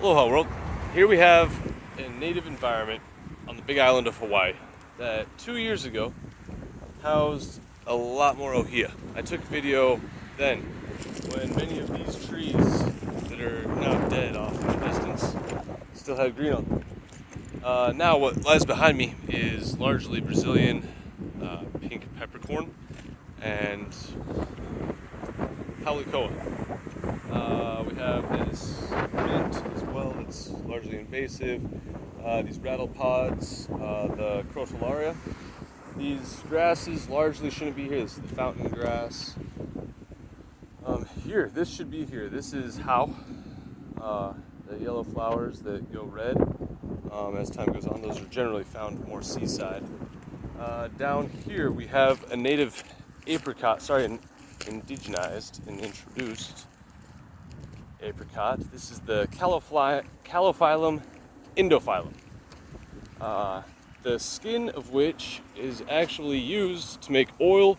Aloha world. Here we have a native environment on the big island of Hawaii that 2 years ago housed a lot more ohia. I took video then when many of these trees that are now dead off in the distance still had green on them. Now what lies behind me is largely Brazilian pink peppercorn and Haulicoa. We have this mint as well that's largely invasive, these rattle pods, the crotalaria. These grasses largely shouldn't be here. This is the fountain grass. This should be here. This is the yellow flowers that go red as time goes on. Those are generally found more seaside. Down here we have a native apricot, an indigenized and introduced apricot. This is the Calophyllum indophyllum. The skin of which is actually used to make oil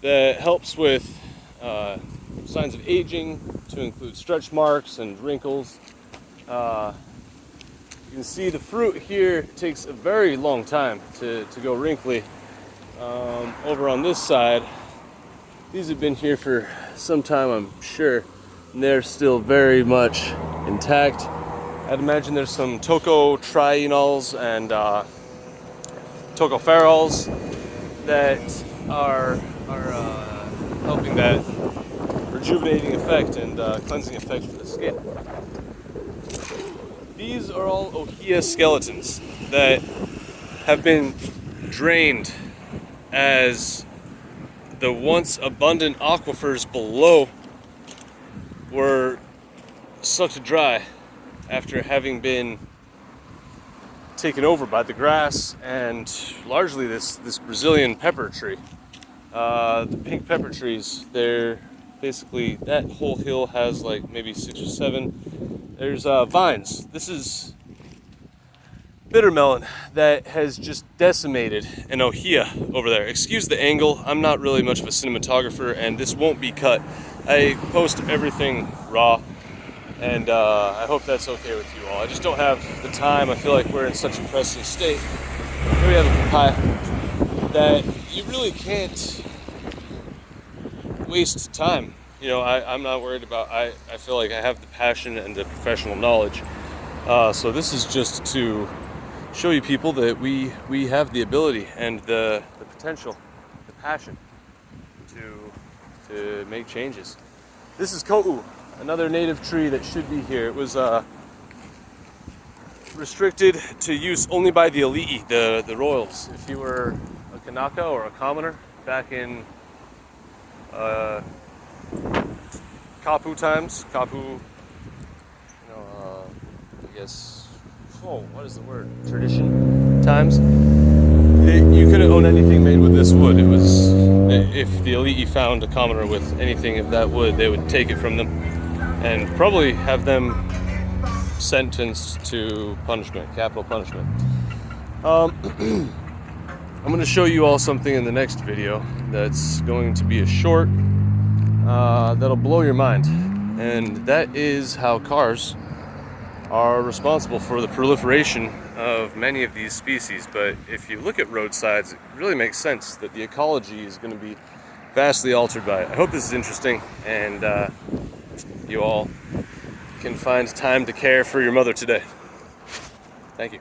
that helps with signs of aging, to include stretch marks and wrinkles. You can see the fruit here takes a very long time to go wrinkly. Over on this side, these have been here for some time, I'm sure, and they're still very much intact. I'd imagine there's some tocotrienols and tocopherols that are helping that rejuvenating effect and cleansing effect for the skin. These are all ohia skeletons that have been drained as the once abundant aquifers below were sucked dry after having been taken over by the grass and largely this Brazilian pepper tree. The pink pepper trees, they're basically, that whole hill has like maybe 6 or 7. There's vines. This is bitter melon that has just decimated an ohia over there. Excuse the angle, I'm not really much of a cinematographer and this won't be cut. I post everything raw, and I hope that's okay with you all. I just don't have the time. I feel like we're in such a pressing state. Here we have a papaya that you really can't waste time. You know, I'm not worried about, I feel like I have the passion and the professional knowledge. So this is just to show you people that we have the ability and the potential, the passion to make changes. This is Ko'u, another native tree that should be here. It was restricted to use only by the elite, the royals. If you were a Kanaka or a commoner back in Kapu times, what is the word? Tradition times. You couldn't own anything made with this wood. It was, if the elite found a commoner with anything of that wood, they would take it from them and probably have them sentenced to punishment, capital punishment. I'm going to show you all something in the next video that's going to be a short that'll blow your mind, and that is how cars are responsible for the proliferation of many of these species. But if you look at roadsides, it really makes sense that the ecology is going to be vastly altered by it. I hope this is interesting, and you all can find time to care for your mother today. Thank you.